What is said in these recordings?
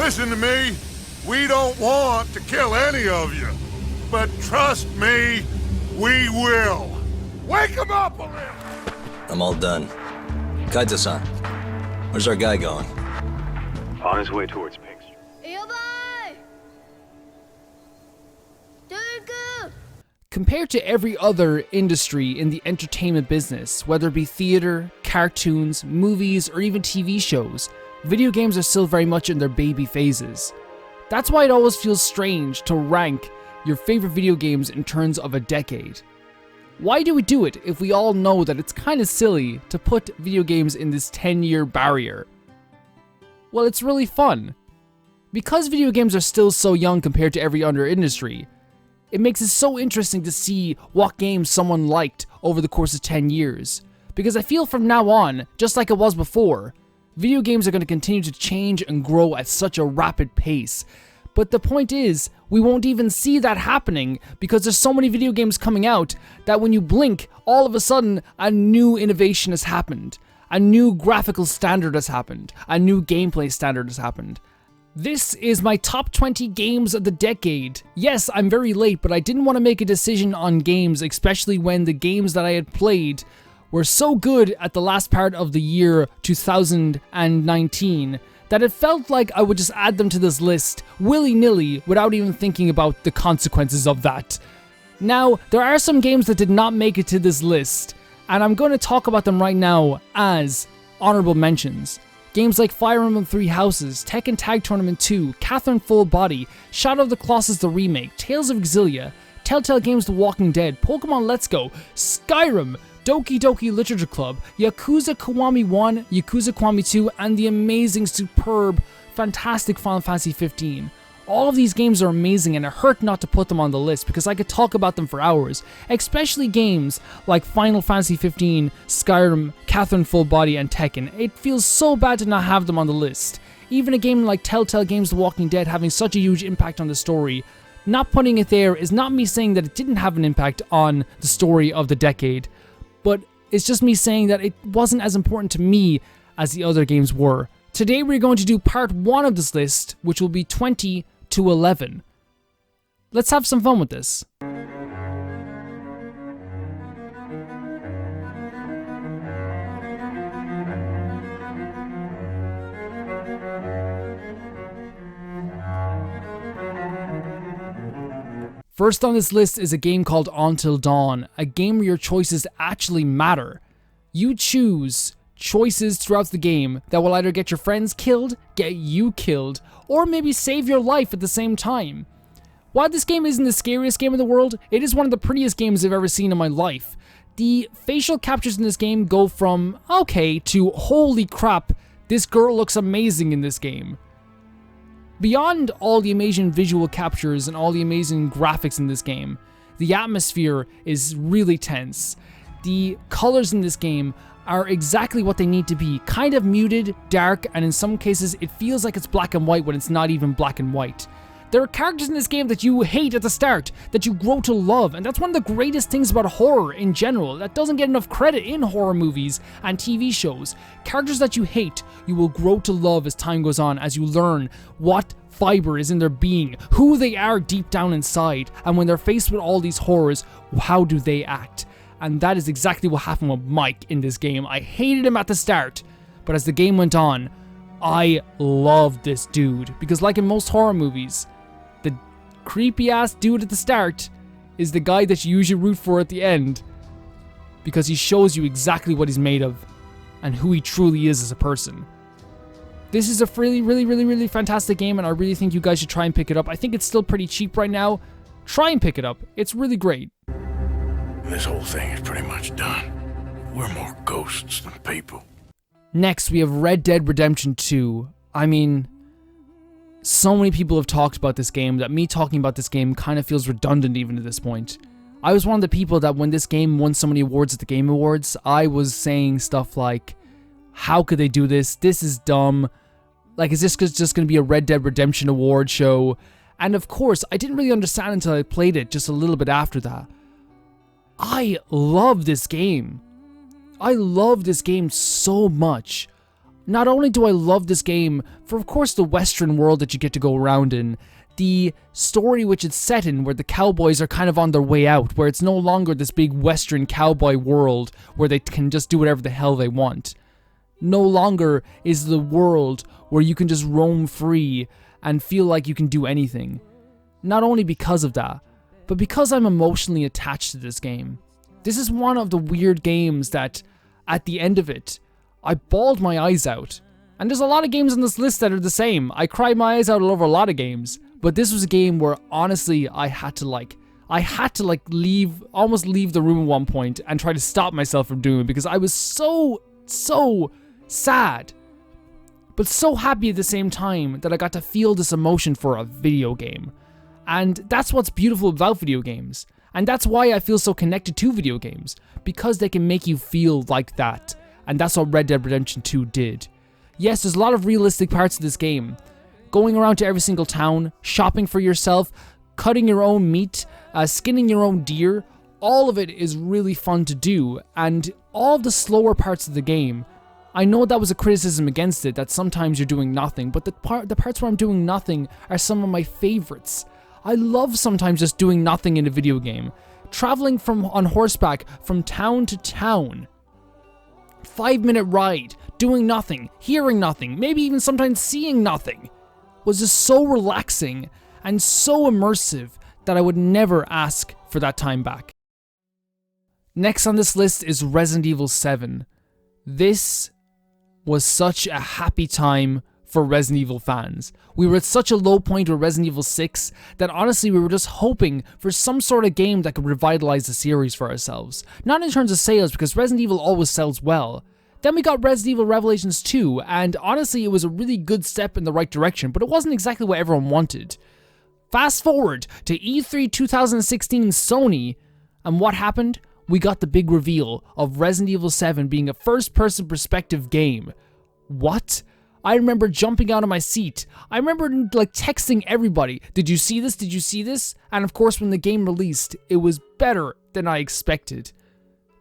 Listen to me. We don't want to kill any of you. But trust me, we will. Wake him up a little! I'm all done. Kaito-san, where's our guy going? On his way towards Pink Street. Compared to every other industry in the entertainment business, whether it be theater, cartoons, movies, or even TV shows, video games are still very much in their baby phases. That's why it always feels strange to rank your favorite video games in terms of a decade. Why do we do it if we all know that it's kind of silly to put video games in this 10-year barrier? Well, it's really fun. Because video games are still so young compared to every other industry, it makes it so interesting to see what games someone liked over the course of 10 years. Because I feel from now on, just like it was before, video games are going to continue to change and grow at such a rapid pace. But the point is, we won't even see that happening because there's so many video games coming out that when you blink, all of a sudden a new innovation has happened. A new graphical standard has happened. A new gameplay standard has happened. This is my top 20 games of the decade. Yes, I'm very late, but I didn't want to make a decision on games, especially when the games that I had played were so good at the last part of the year 2019 that it felt like I would just add them to this list willy-nilly without even thinking about the consequences of that. Now, there are some games that did not make it to this list, and I'm going to talk about them right now as honorable mentions. Games like Fire Emblem Three Houses, Tekken Tag Tournament 2, Catherine Full Body, Shadow of the Colossus the Remake, Tales of Exilia, Telltale Games The Walking Dead, Pokemon Let's Go, Skyrim, Doki Doki Literature Club, Yakuza Kiwami 1, Yakuza Kiwami 2, and the amazing, superb, fantastic Final Fantasy 15. All of these games are amazing and it hurt not to put them on the list because I could talk about them for hours, especially games like Final Fantasy 15, Skyrim, Catherine Full Body, and Tekken. It feels so bad to not have them on the list. Even a game like Telltale Games The Walking Dead having such a huge impact on the story, not putting it there is not me saying that it didn't have an impact on the story of the decade, but it's just me saying that it wasn't as important to me as the other games were. Today we're going to do part 1 of this list, which will be 20 to 11. Let's have some fun with this. First on this list is a game called Until Dawn, a game where your choices actually matter. You choose choices throughout the game that will either get your friends killed, get you killed, or maybe save your life at the same time. While this game isn't the scariest game in the world, it is one of the prettiest games I've ever seen in my life. The facial captures in this game go from okay to holy crap, this girl looks amazing in this game. Beyond all the amazing visual captures and all the amazing graphics in this game, the atmosphere is really tense. The colors in this game are exactly what they need to be, kind of muted, dark, and in some cases it feels like it's black and white when it's not even black and white. There are characters in this game that you hate at the start, that you grow to love, and that's one of the greatest things about horror in general, that doesn't get enough credit in horror movies and TV shows. Characters that you hate, you will grow to love as time goes on, as you learn what fiber is in their being, who they are deep down inside, and when they're faced with all these horrors, how do they act? And that is exactly what happened with Mike in this game. I hated him at the start, but as the game went on, I loved this dude, because like in most horror movies, the creepy ass dude at the start is the guy that you usually root for at the end, because he shows you exactly what he's made of and who he truly is as a person. This is a really fantastic game, and I really think you guys should try and pick it up. I think it's still pretty cheap right now. Try and pick it up. It's really great. This whole thing is pretty much done. We're more ghosts than people. Next, we have Red Dead Redemption 2. I mean, so many people have talked about this game that me talking about this game kind of feels redundant even at this point. I was one of the people that when this game won so many awards at the Game Awards, I was saying stuff like, how could they do this? This is dumb. Like, is this just going to be a Red Dead Redemption award show? And of course, I didn't really understand until I played it just a little bit after that. I love this game. I love this game so much. Not only do I love this game for, of course, the Western world that you get to go around in, the story which it's set in, where the cowboys are kind of on their way out, where it's no longer this big Western cowboy world where they can just do whatever the hell they want. No longer is the world where you can just roam free and feel like you can do anything. Not only because of that, but because I'm emotionally attached to this game. This is one of the weird games that, at the end of it, I bawled my eyes out. And there's a lot of games on this list that are the same. I cried my eyes out all over a lot of games. But this was a game where, honestly, I had to almost leave the room at one point and try to stop myself from doing it because I was so sad. But so happy at the same time that I got to feel this emotion for a video game. And that's what's beautiful about video games. And that's why I feel so connected to video games. Because they can make you feel like that. And that's what Red Dead Redemption 2 did. Yes, there's a lot of realistic parts of this game. Going around to every single town, shopping for yourself, cutting your own meat, skinning your own deer. All of it is really fun to do. And all of the slower parts of the game, I know that was a criticism against it, that sometimes you're doing nothing. But the parts where I'm doing nothing are some of my favorites. I love sometimes just doing nothing in a video game. Traveling on horseback from town to town. 5-minute ride, doing nothing, hearing nothing, maybe even sometimes seeing nothing, was just so relaxing and so immersive that I would never ask for that time back. Next on this list is Resident Evil 7. This was such a happy time for Resident Evil fans. We were at such a low point with Resident Evil 6 that honestly we were just hoping for some sort of game that could revitalize the series for ourselves. Not in terms of sales, because Resident Evil always sells well. Then we got Resident Evil Revelations 2, and honestly it was a really good step in the right direction, but it wasn't exactly what everyone wanted. Fast forward to E3 2016 Sony, and what happened? We got the big reveal of Resident Evil 7 being a first-person perspective game. What? I remember jumping out of my seat. I remember texting everybody, did you see this? Did you see this? And of course when the game released, it was better than I expected.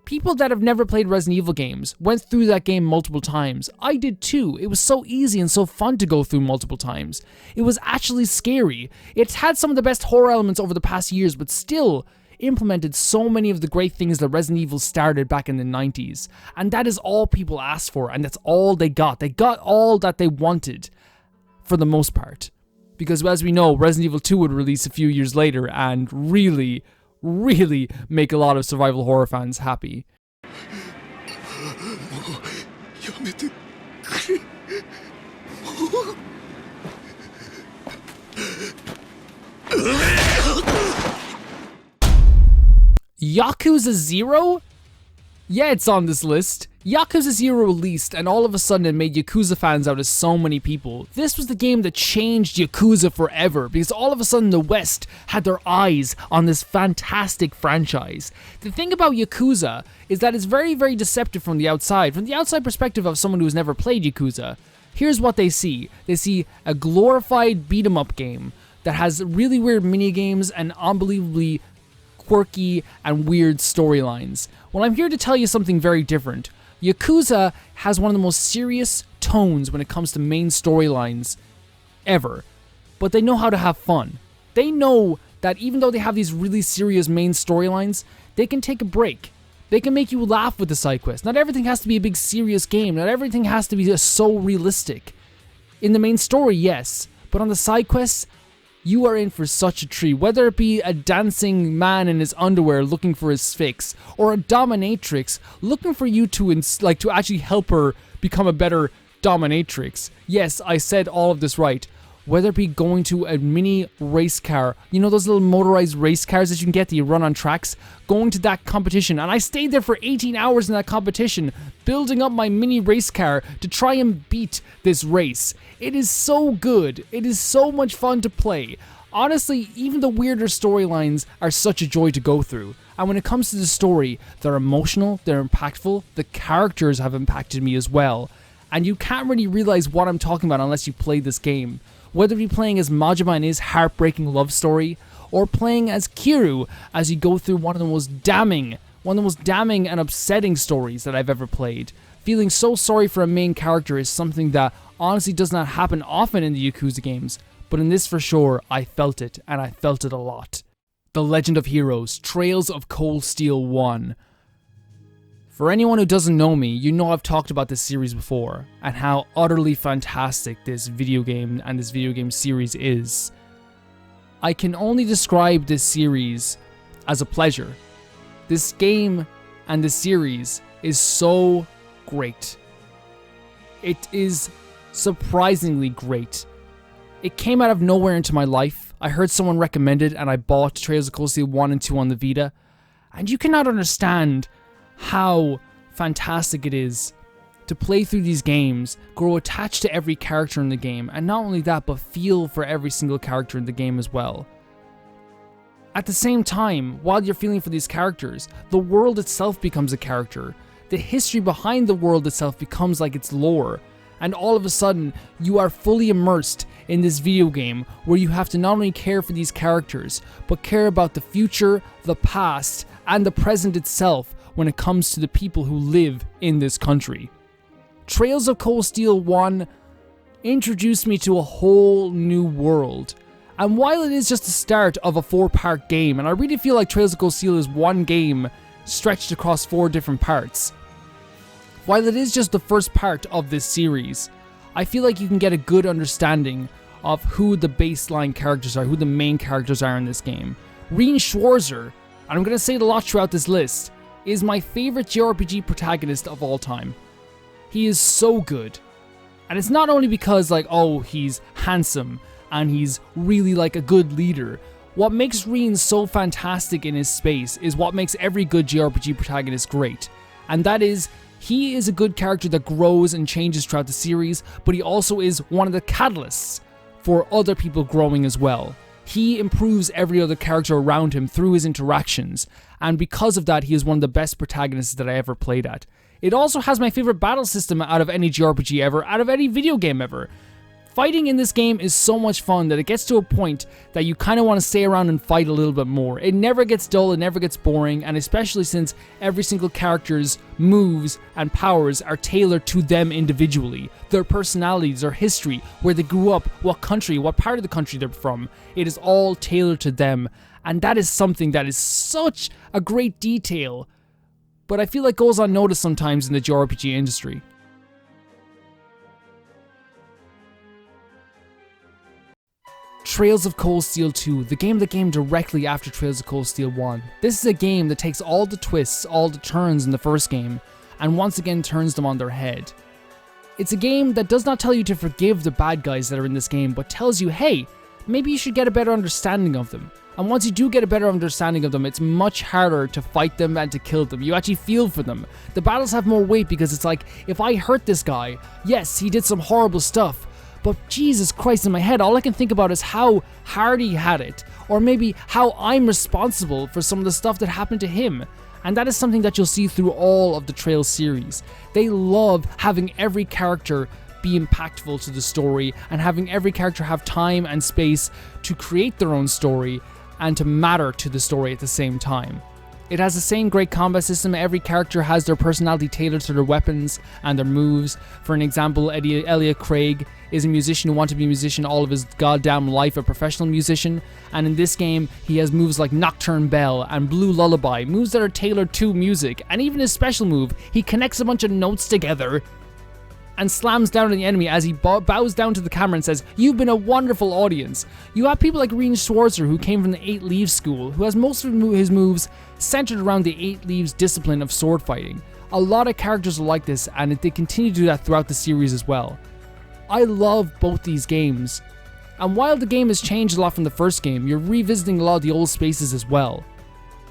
People that have never played Resident Evil games went through that game multiple times. I did too. It was so easy and so fun to go through multiple times. It was actually scary. It's had some of the best horror elements over the past years, but still implemented so many of the great things that Resident Evil started back in the 90s. And that is all people asked for, and that's all they got. They got all that they wanted, for the most part. Because as we know, Resident Evil 2 would release a few years later and really make a lot of survival horror fans happy. Yakuza 0? Yeah, it's on this list. Yakuza 0 released, and all of a sudden it made Yakuza fans out of so many people. This was the game that changed Yakuza forever, because all of a sudden the West had their eyes on this fantastic franchise. The thing about Yakuza is that it's very, very deceptive from the outside. From the outside perspective of someone who's never played Yakuza, here's what they see. They see a glorified beat-em-up game that has really weird minigames and unbelievably quirky and weird storylines. Well, I'm here to tell you something very different. Yakuza has one of the most serious tones when it comes to main storylines ever, but they know how to have fun. They know that even though they have these really serious main storylines, they can take a break. They can make you laugh with the side quests. Not everything has to be a big serious game. Not everything has to be so realistic. In the main story, yes, but on the side quests, you are in for such a treat, whether it be a dancing man in his underwear looking for his fix, or a dominatrix looking for you to actually help her become a better dominatrix. Yes, I said all of this right. Whether it be going to a mini race car, you know those little motorized race cars that you can get that you run on tracks, going to that competition, and I stayed there for 18 hours in that competition, building up my mini race car to try and beat this race. It is so good. It is so much fun to play. Honestly, even the weirder storylines are such a joy to go through. And when it comes to the story, they're emotional, they're impactful, the characters have impacted me as well. And you can't really realize what I'm talking about unless you play this game. Whether it be playing as Majima in his heartbreaking love story, or playing as Kiryu as you go through one of the most damning and upsetting stories that I've ever played, feeling so sorry for a main character is something that honestly does not happen often in the Yakuza games, but in this for sure, I felt it, and I felt it a lot. The Legend of Heroes, Trails of Cold Steel 1. For anyone who doesn't know me, you know I've talked about this series before, and how utterly fantastic this video game and this video game series is. I can only describe this series as a pleasure. This game and this series is so great. It is surprisingly great. It came out of nowhere into my life. I heard someone recommend it and I bought Trails of Cold Steel 1 and 2 on the Vita. And you cannot understand how fantastic it is to play through these games, grow attached to every character in the game, and not only that, but feel for every single character in the game as well. At the same time, while you're feeling for these characters, the world itself becomes a character. The history behind the world itself becomes like its lore, and all of a sudden, you are fully immersed in this video game where you have to not only care for these characters, but care about the future, the past, and the present itself when it comes to the people who live in this country. Trails of Cold Steel 1 introduced me to a whole new world. And while it is just the start of a 4-part game, and I really feel like Trails of Cold Steel is one game stretched across 4 different parts, while it is just the first part of this series, I feel like you can get a good understanding of who the baseline characters are, who the main characters are in this game. Rean Schwarzer, and I'm going to say it a lot throughout this list, is my favorite JRPG protagonist of all time. He is so good. And it's not only because, like, oh, he's handsome and he's really like a good leader. What makes Rean so fantastic in his space is what makes every good JRPG protagonist great. And that is, he is a good character that grows and changes throughout the series, but he also is one of the catalysts for other people growing as well. He improves every other character around him through his interactions, and because of that, he is one of the best protagonists that I ever played at. It also has my favorite battle system out of any JRPG ever, out of any video game ever. Fighting in this game is so much fun that it gets to a point that you kind of want to stay around and fight a little bit more. It never gets dull, it never gets boring, and especially since every single character's moves and powers are tailored to them individually. Their personalities, their history, where they grew up, what country, what part of the country they're from. It is all tailored to them, and that is something that is such a great detail, but I feel like goes unnoticed sometimes in the JRPG industry. Trails of Cold Steel 2, the game that came directly after Trails of Cold Steel 1. This is a game that takes all the twists, all the turns in the first game, and once again turns them on their head. It's a game that does not tell you to forgive the bad guys that are in this game, but tells you, hey, maybe you should get a better understanding of them. And once you do get a better understanding of them, it's much harder to fight them and to kill them. You actually feel for them. The battles have more weight because it's like, if I hurt this guy, yes, he did some horrible stuff, but Jesus Christ, in my head, all I can think about is how hard he had it, or maybe how I'm responsible for some of the stuff that happened to him. And that is something that you'll see through all of the Trails series. They love having every character be impactful to the story, and having every character have time and space to create their own story, and to matter to the story at the same time. It has the same great combat system. Every character has their personality tailored to their weapons and their moves. For an example, Elliot Craig is a musician who wants to be a musician all of his goddamn life, a professional musician. And in this game, he has moves like Nocturne Bell and Blue Lullaby, moves that are tailored to music. And even his special move, he connects a bunch of notes together and slams down on the enemy as he bows down to the camera and says, "You've been a wonderful audience." You have people like Rean Schwarzer, who came from the 8 Leaves school, who has most of his moves centered around the 8 Leaves discipline of sword fighting. A lot of characters are like this, and they continue to do that throughout the series as well. I love both these games, and while the game has changed a lot from the first game, you're revisiting a lot of the old spaces as well.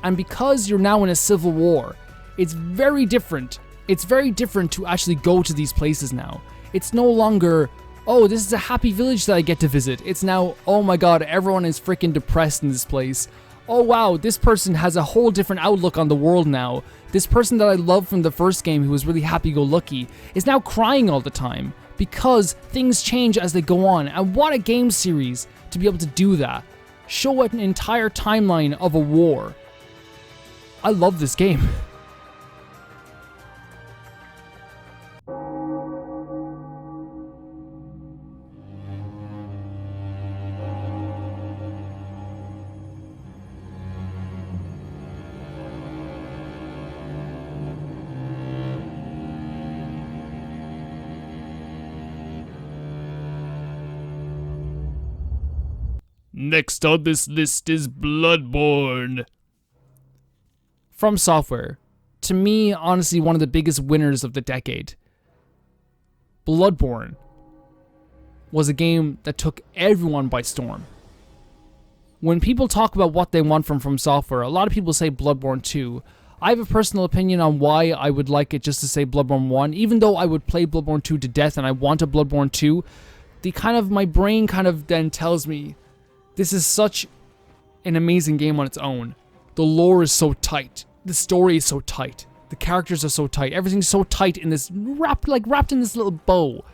And because you're now in a civil war, it's very different. It's very different to actually go to these places now. It's no longer, oh, this is a happy village that I get to visit. It's now, oh my god, everyone is freaking depressed in this place. Oh wow, this person has a whole different outlook on the world now. This person that I loved from the first game, who was really happy-go-lucky, is now crying all the time because things change as they go on. And what a game series to be able to do that. Show an entire timeline of a war. I love this game. Next on this list is Bloodborne. From Software. To me, honestly, one of the biggest winners of the decade. Bloodborne was a game that took everyone by storm. When people talk about what they want from Software, a lot of people say Bloodborne 2. I have a personal opinion on why I would like it just to say Bloodborne 1. Even though I would play Bloodborne 2 to death and I want a Bloodborne 2, my brain kind of then tells me this is such an amazing game on its own. The lore is so tight. The story is so tight. The characters are so tight. Everything's so tight in this wrapped in this little bow.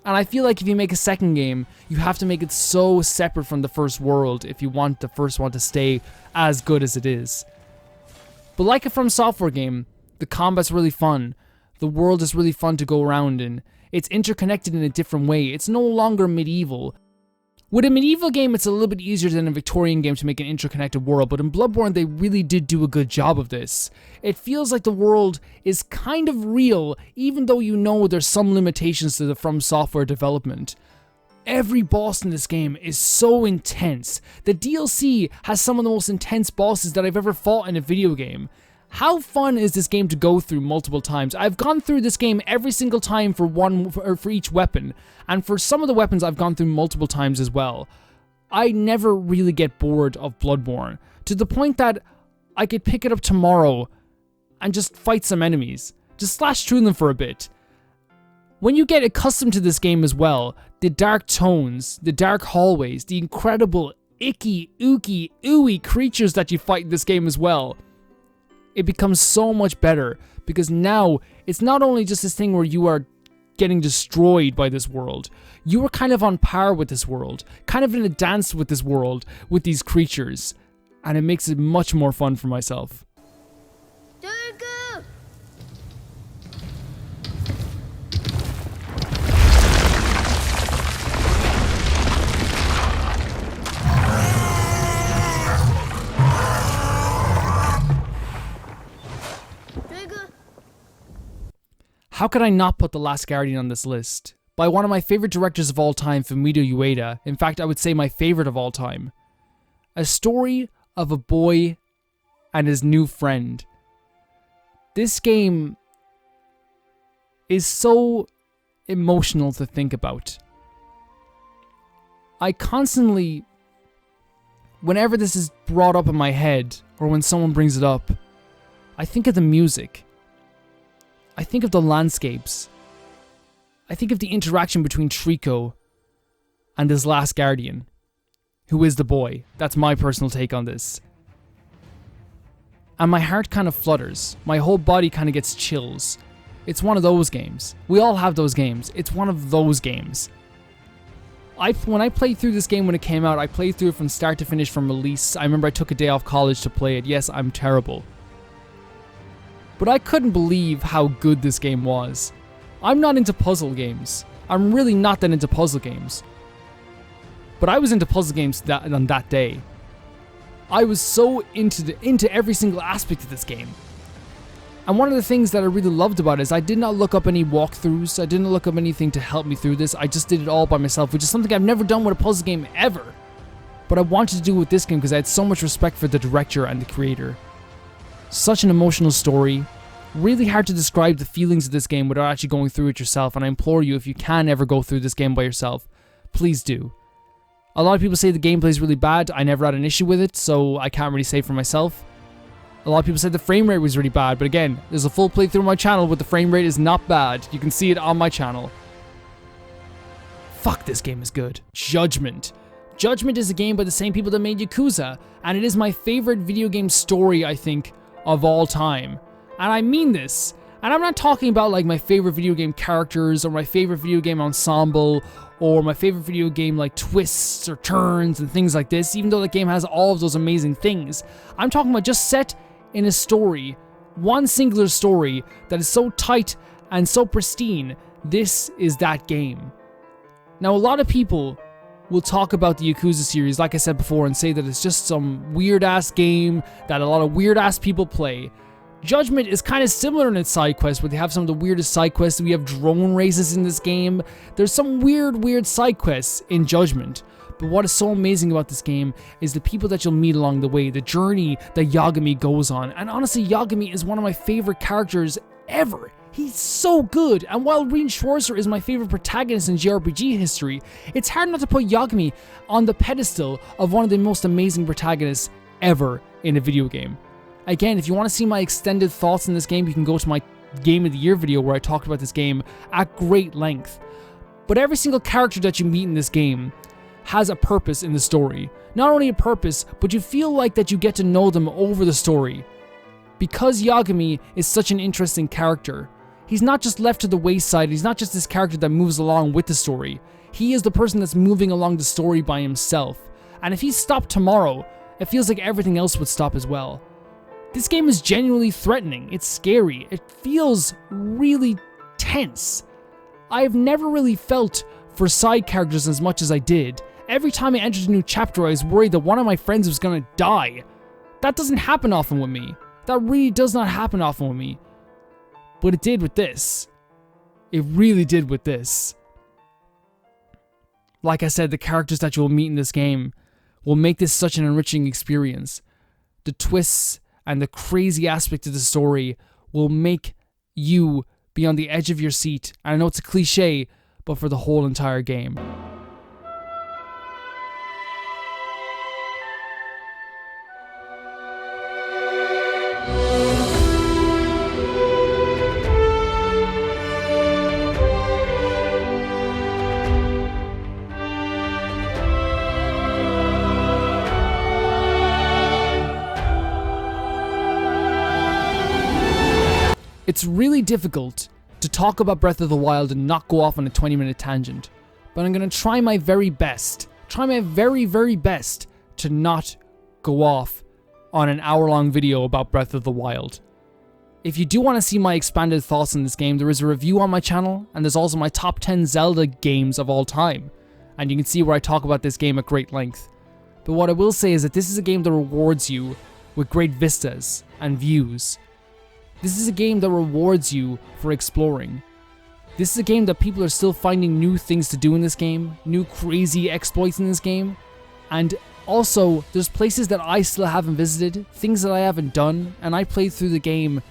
And I feel like if you make a second game, you have to make it so separate from the first world if you want the first one to stay as good as it is. But like a From Software game, the combat's really fun. The world is really fun to go around in. It's interconnected in a different way. It's no longer medieval. With a medieval game, it's a little bit easier than a Victorian game to make an interconnected world, but in Bloodborne, they really did do a good job of this. It feels like the world is kind of real, even though you know there's some limitations to the From Software development. Every boss in this game is so intense. The DLC has some of the most intense bosses that I've ever fought in a video game. How fun is this game to go through multiple times? I've gone through this game every single time for each weapon, and for some of the weapons I've gone through multiple times as well. I never really get bored of Bloodborne, to the point that I could pick it up tomorrow and just fight some enemies, just slash through them for a bit. When you get accustomed to this game as well, the dark tones, the dark hallways, the incredible icky, ooky, ooey creatures that you fight in this game as well, it becomes so much better, because now it's not only just this thing where you are getting destroyed by this world, you are kind of on par with this world, kind of in a dance with this world, with these creatures, and it makes it much more fun for myself. How could I not put The Last Guardian on this list? By one of my favorite directors of all time, Fumito Ueda. In fact, I would say my favorite of all time. A story of a boy and his new friend. This game is so emotional to think about. I constantly, whenever this is brought up in my head, or when someone brings it up, I think of the music. I think of the landscapes. I think of the interaction between Trico and this last guardian, who is the boy. That's my personal take on this. And my heart kind of flutters. My whole body kind of gets chills. It's one of those games. We all have those games. It's one of those games. When I played through this game when it came out, I played through it from start to finish from release. I remember I took a day off college to play it. Yes, I'm terrible. But I couldn't believe how good this game was. I'm not into puzzle games. I'm really not that into puzzle games. But I was into puzzle games on that day. I was so into every single aspect of this game. And one of the things that I really loved about it is I did not look up any walkthroughs. I didn't look up anything to help me through this. I just did it all by myself, which is something I've never done with a puzzle game ever. But I wanted to do it with this game because I had so much respect for the director and the creator. Such an emotional story. Really hard to describe the feelings of this game without actually going through it yourself, and I implore you, if you can ever go through this game by yourself, please do. A lot of people say the gameplay is really bad. I never had an issue with it, so I can't really say for myself. A lot of people said the frame rate was really bad, but again, there's a full playthrough on my channel where the frame rate is not bad. You can see it on my channel. Fuck, this game is good. Judgment. Judgment is a game by the same people that made Yakuza, and it is my favorite video game story, I think, of all time. And I mean this. And I'm not talking about like my favorite video game characters or my favorite video game ensemble or my favorite video game like twists or turns and things like this, even though the game has all of those amazing things. I'm talking about just set in a story, one singular story that is so tight and so pristine. This is that game. Now, a lot of people will talk about the Yakuza series, like I said before, and say that it's just some weird-ass game that a lot of weird-ass people play. Judgment is kind of similar in its side quests, where they have some of the weirdest side quests. We have drone races in this game. There's some weird side quests in Judgment. But what is so amazing about this game is the people that you'll meet along the way, the journey that Yagami goes on. And honestly, Yagami is one of my favorite characters ever. He's so good, and while Rean Schwarzer is my favorite protagonist in JRPG history, it's hard not to put Yagami on the pedestal of one of the most amazing protagonists ever in a video game. Again, if you want to see my extended thoughts in this game, you can go to my Game of the Year video where I talked about this game at great length. But every single character that you meet in this game has a purpose in the story. Not only a purpose, but you feel like that you get to know them over the story. Because Yagami is such an interesting character, he's not just left to the wayside, he's not just this character that moves along with the story. He is the person that's moving along the story by himself. And if he stopped tomorrow, it feels like everything else would stop as well. This game is genuinely threatening, it's scary, it feels really tense. I've never really felt for side characters as much as I did. Every time I entered a new chapter, I was worried that one of my friends was gonna die. That doesn't happen often with me. That really does not happen often with me. But it did with this. It really did with this. Like I said, the characters that you will meet in this game will make this such an enriching experience. The twists and the crazy aspect of the story will make you be on the edge of your seat. And I know it's a cliche, but for the whole entire game. It's really difficult to talk about Breath of the Wild and not go off on a 20-minute tangent, but I'm going to try my very best, very best to not go off on an hour-long video about Breath of the Wild. If you do want to see my expanded thoughts on this game, there is a review on my channel, and there's also my top 10 Zelda games of all time, and you can see where I talk about this game at great length. But what I will say is that this is a game that rewards you with great vistas and views. This is a game that rewards you for exploring. This is a game that people are still finding new things to do in this game, new crazy exploits in this game, and also there's places that I still haven't visited, things that I haven't done, and I played through the game,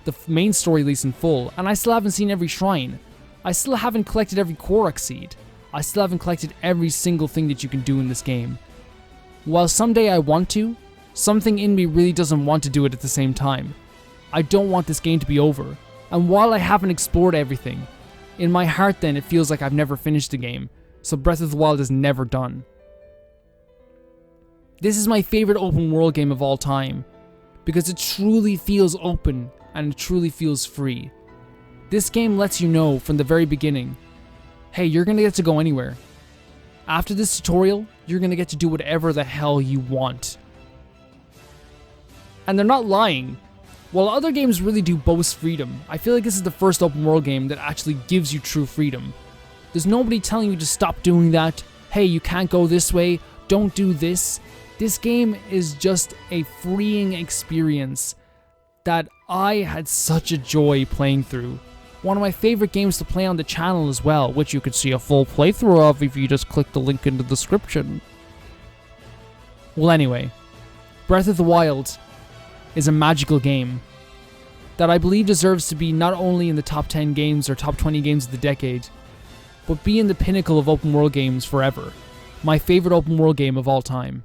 the main story at least in full, and I still haven't seen every shrine. I still haven't collected every Korok seed. I still haven't collected every single thing that you can do in this game. While someday I want to, something in me really doesn't want to do it at the same time. I don't want this game to be over, and while I haven't explored everything, in my heart then it feels like I've never finished the game, so Breath of the Wild is never done. This is my favorite open world game of all time, because it truly feels open and it truly feels free. This game lets you know from the very beginning, hey, you're gonna get to go anywhere. After this tutorial, you're gonna get to do whatever the hell you want. And they're not lying. While other games really do boast freedom, I feel like this is the first open world game that actually gives you true freedom. There's nobody telling you to stop doing that, hey, you can't go this way, don't do this. This game is just a freeing experience that I had such a joy playing through. One of my favorite games to play on the channel as well, which you could see a full playthrough of if you just click the link in the description. Well anyway, Breath of the Wild is a magical game that I believe deserves to be not only in the top 10 games or top 20 games of the decade, but be in the pinnacle of open world games forever. My favorite open world game of all time.